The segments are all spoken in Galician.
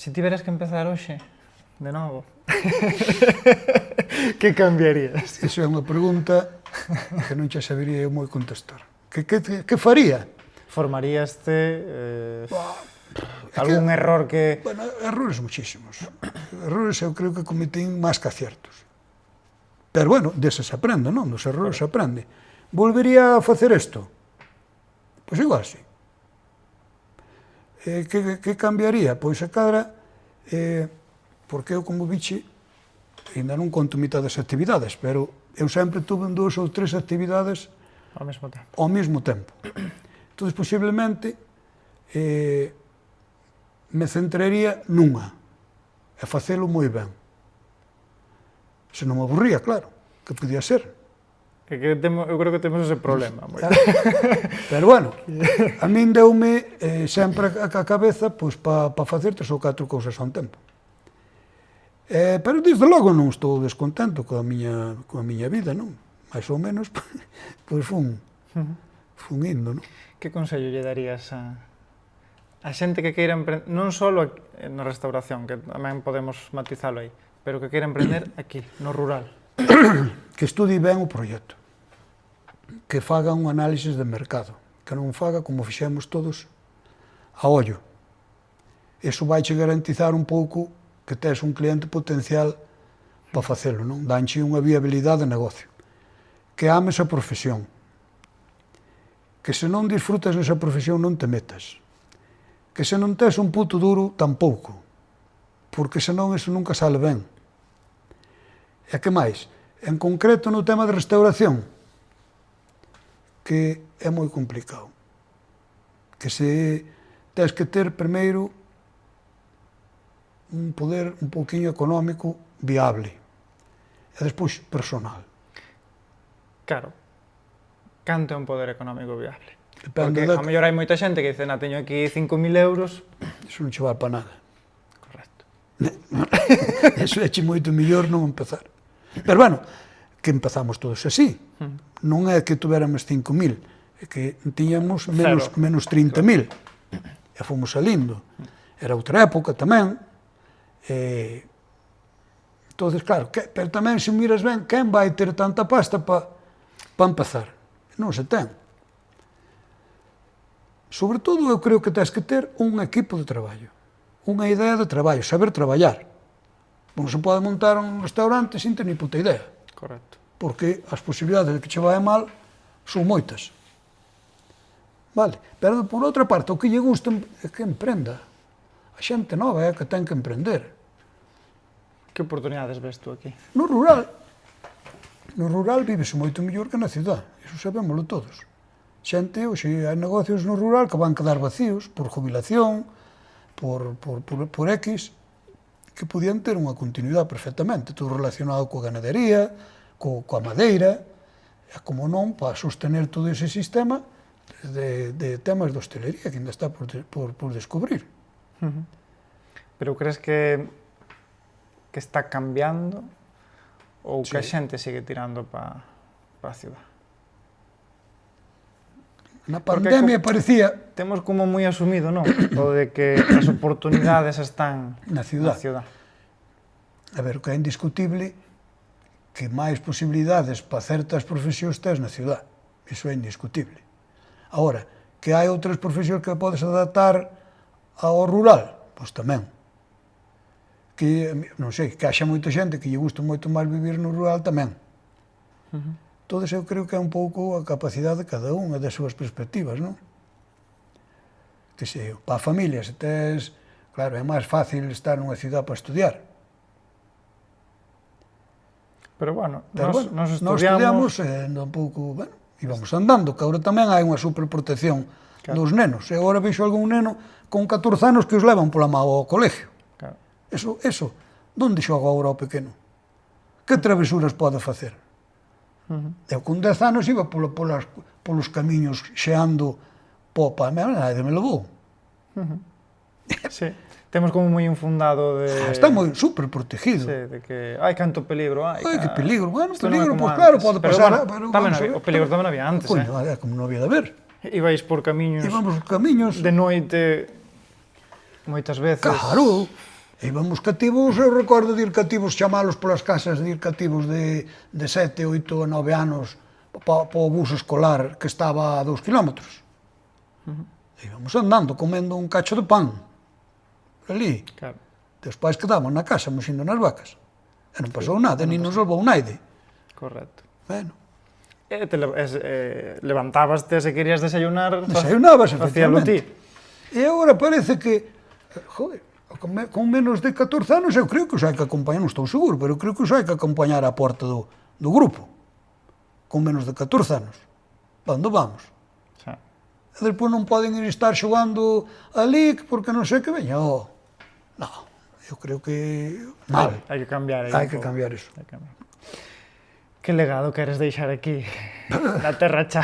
Se tiveras que empezar hoxe, de novo, que cambiarías? Iso é unha pregunta que non xa sabería eu moi contestar. Que faría? Formaríaste algún error que... Bueno, errores muchísimos. Errores eu creo que cometín máis que aciertos. Pero bueno, deses se aprende, non? Dos errores se aprende. Volvería a facer isto? Pois igual, sí. Que cambiaría? Pois a cadra, porque eu como biche, ainda non conto mitad das actividades, pero eu sempre tuve 2 ou 3 actividades Ao mesmo tempo. ao mesmo tempo. Entón, posiblemente, me centraría nunha, e facelo moi ben. Se non me aburría, claro, que podía ser. Eu creo que temos ese problema. Pero bueno, a min deume sempre a cabeza para facer 3 ou 4 cousas ao tempo. Pero desde logo non estou descontento coa miña vida, non? Mais ou menos, pois fun indo, non? Que consello lle darías a xente que queira emprender, non só na restauración, que tamén podemos matizalo aí, pero que queira emprender aquí, no rural? Que estudie ben o proxecto, que faga un análisis de mercado, que non faga como fixemos todos a ollo. Iso vai che garantizar un pouco que tes un cliente potencial para facelo, non? Danche unha viabilidade de negocio. Que ames a profesión. Que se non disfrutas nesa profesión non te metas. Que se non tes un puto duro, tampouco. Porque senón iso nunca sale ben. E que máis? En concreto no tema de restauración, que é moi complicado. Que se tes que ter primeiro un poder un pouquiño económico viable e despois personal. Claro, canto é un poder económico viable? Depende Porque a mellor hai moita xente que dice, teño aquí 5.000 euros. Iso non che vai para nada. Correcto. Iso é che moito mellor non empezar. Pero bueno, que empezamos todos así. Non é que tuéramos 5.000, é que tiñamos menos 30.000. E fomos salindo. Era outra época tamén. Entonces, claro, pero tamén se miras ben, quen vai ter tanta pasta para empezar? Non se ten. Sobre todo, eu creo que tens que ter un equipo de traballo, unha idea de traballo, saber traballar. Non se pode montar un restaurante sin ter ni puta idea. Correcto. Porque as posibilidades de que che vai mal son moitas. Vale? Pero, por outra parte, o que lle gusta é que emprenda. A xente nova é que ten que emprender. Que oportunidades ves tú aquí? No rural vívese moito mellor que na cidade, iso sabémoslo todos. Xente, hoxe hai negocios no rural que van quedar vacíos por jubilación, por X, que podían ter unha continuidade perfectamente, todo relacionado coa ganadería, coa madeira, e como non, para sostener todo ese sistema de temas de hostelería que ainda está por descubrir. Pero crees que está cambiando ou que a xente sigue tirando para a ciudad? Na pandemia parecía... Temos como moi asumido, non? O de que as oportunidades están na ciudad. A ver, o que é indiscutible que máis posibilidades para certas profesións tes na ciudad. Iso é indiscutible. Agora, que hai outras profesións que podes adaptar ao rural? Pois tamén. Que, non sei, que haxa moita xente que lle gusta moito máis vivir no rural tamén. Entón, eu creo que é un pouco a capacidade de cada unha das súas perspectivas, non? Que sei, para a familia, se tes... Claro, é máis fácil estar nunha cidade para estudiar. Pero bueno, nos estudiamos un pouco, bueno, íbamos andando, que agora tamén hai unha superprotección dos nenos. E agora vexo algún neno con 14 anos que os levan pola mão ao colegio. Eso, onde xoga agora o pequeno? Que travesuras pode facer? Eu con 10 anos iba polos camiños xeando popa, nadie me levou. Sí, temos como moi infundado de... Está moi super protegido. Sí, de que hai canto peligro, hai. Que peligro, bueno, peligro, pois claro, pode pasar. O peligro tamén había antes, Coño, como non había de haber. Ibais por camiños... Íbamos por camiños... De noite, moitas veces... Claro, Íbamos cativos, eu recordo de ir cativos, chamalos polas casas, de ir cativos de 7, 8 a 9 anos para o bus escolar que estaba a 2 kilómetros. Íbamos andando, comendo un cacho de pan, ali. Claro. Despois quedamos na casa, moxindo nas vacas. E non pasou nada, nin nos levou naide. Correcto. Bueno, Levantábaste se querías desayunar, desayunabas, facíalo ti. E agora parece que, joder, con menos de 14 anos eu creo que os hai que acompañar, non estou seguro, pero creo que os hai que acompañar á porta do grupo. Con menos de 14 anos. Pa onde vamos? Xa. E despois non poden ir estar xogando ali porque non sei que veña. Oh, non, eu creo que mal. Hai que cambiar aí. Hai que cambiar iso. Hai que cambiar. Que legado queres deixar aquí na Terra Cha?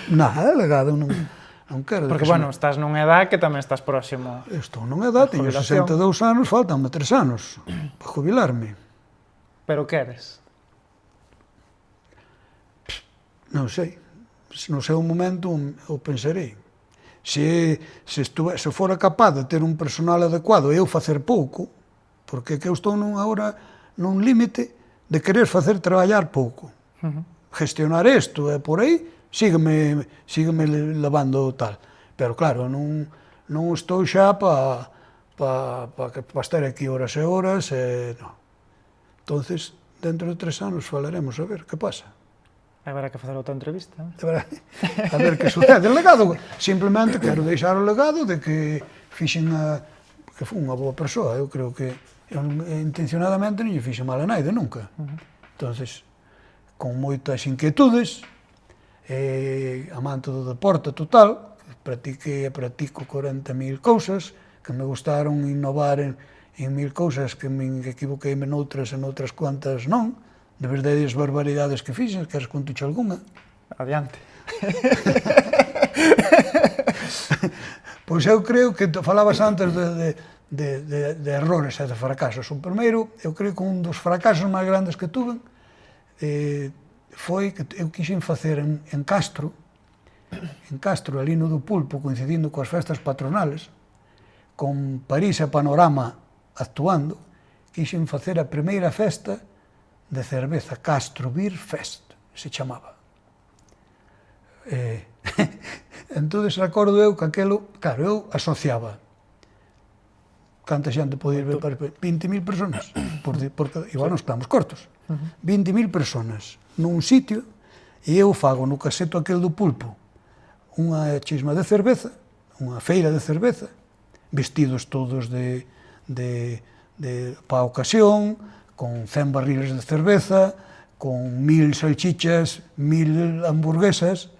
Nada, legado non quero. Porque, bueno, estás nunha edad que tamén estás próximo. Estou nunha edad, teño 62 anos, faltanme 3 anos para jubilarme. Pero queres? Non sei. No seu momento eu pensarei. Se fora capaz de ter un personal adecuado e eu facer pouco, porque que eu estou agora nun límite de querer facer traballar pouco. Gestionar isto e por aí, sígueme levando tal. Pero claro, non estou xa para estar aquí horas e horas, non. Entonces, dentro de 3 anos falaremos a ver que pasa. Haberá que facer outra entrevista. A ver que sucede. O legado, simplemente quero deixar o legado de que fixen que foi unha boa persoa. Eu creo que intencionadamente non lle fixe mal a naide nunca. Entonces, con moitas inquietudes, amante do deporte total, practico 40.000 cousas, que me gustaron innovar en 1000 cousas, que me equivoqueime noutras e noutras cuantas non, de verdadeiras barbaridades que fixen, queres contuche algunha? Adiante. Pois eu creo que falabas antes de errores e de fracasos. O primeiro, eu creo que un dos fracasos máis grandes que tuve foi que eu quixen facer en Castro, ali no do Pulpo, coincidindo coas festas patronales, con París e Panorama actuando, quixen facer a primeira festa de cerveza, Castro Beer Fest, se chamaba. Entón, recordo eu que aquelo, claro, eu asociaba canta xente pode ir ver 20.000 personas, porque igual nos quedamos cortos. 20.000 personas nun sitio e eu fago no caseto aquel do Pulpo unha chisma de cerveza, unha feira de cerveza, vestidos todos para a ocasión, con 100 barriles de cerveza, con 1000 salchichas, 1000 hamburguesas.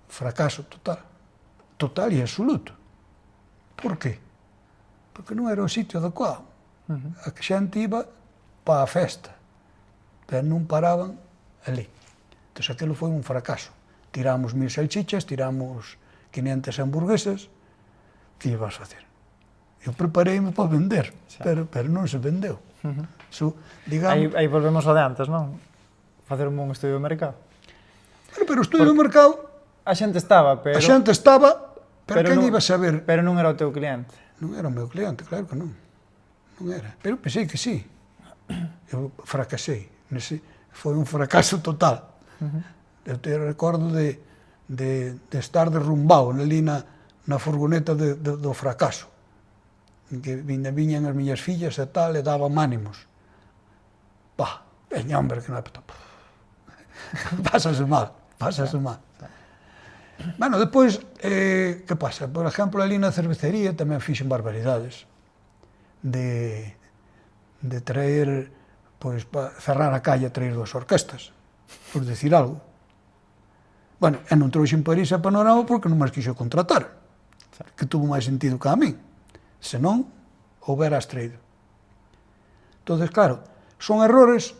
Fracaso total. Total e absoluto. Por qué? Porque non era o sitio adecuado. A xente iba para a festa, pero non paraban ali. Entón, aquilo foi un fracaso. Tiramos 1000 salchichas, tiramos 500 hamburguesas, que ibas a facer? Eu prepareime para vender, pero non se vendeu. Aí volvemos ao de antes, non? Facer un bon estudio de mercado. Pero o estudio de mercado... A xente estaba, pero... A xente estaba, pero quen iba a saber? Pero non era o teu cliente. Non era o meu cliente, claro que non. Non era. Pero pensei que sí. Eu fracasei. Foi un fracaso total. Eu te recordo de estar derrumbado ali na furgoneta do fracaso. Que viñan as miñas fillas e tal, e daban ánimos. Pá, veña, hombre, que non é... Pásase mal. Bueno, depois, que pasa? Por exemplo, ali na cervecería tamén fixen barbaridades de traer, pois, para cerrar a calle, traer 2 orquestas, por decir algo. Bueno, e non trouxe en París a Panorama porque non máis quixo contratar, que tuvo máis sentido que a min. Se non, houberas traído. Entón, claro, son errores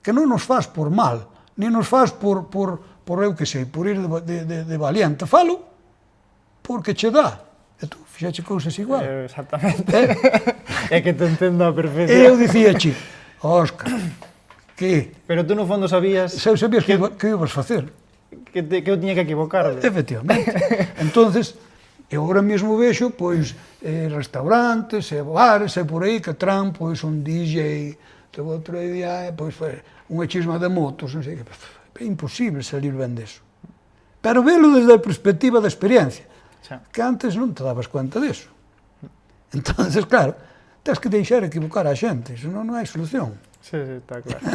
que non nos faz por mal, nin nos faz por eu que sei, por ir de valiente. Falo porque che dá. E tú fixache cousas igual. Exactamente. É que te entendo a perfección. E eu dicíache, Óscar, que... Pero tú no fondo sabías... Sabías que ibas facer. Que eu tiña que equivocarme. Efectivamente. Entonces, E agora mesmo vexo, pois, restaurantes, bares, por aí, que traen, pois, un DJ, que o outro día, pois, unha chisma de motos, non sei que, é imposible salir ben deso. Pero velo desde a perspectiva da experiencia, que antes non te dabas cuenta deso. Entonces, claro, tens que deixar equivocar a xente, senón non hai solución. Sí, está claro.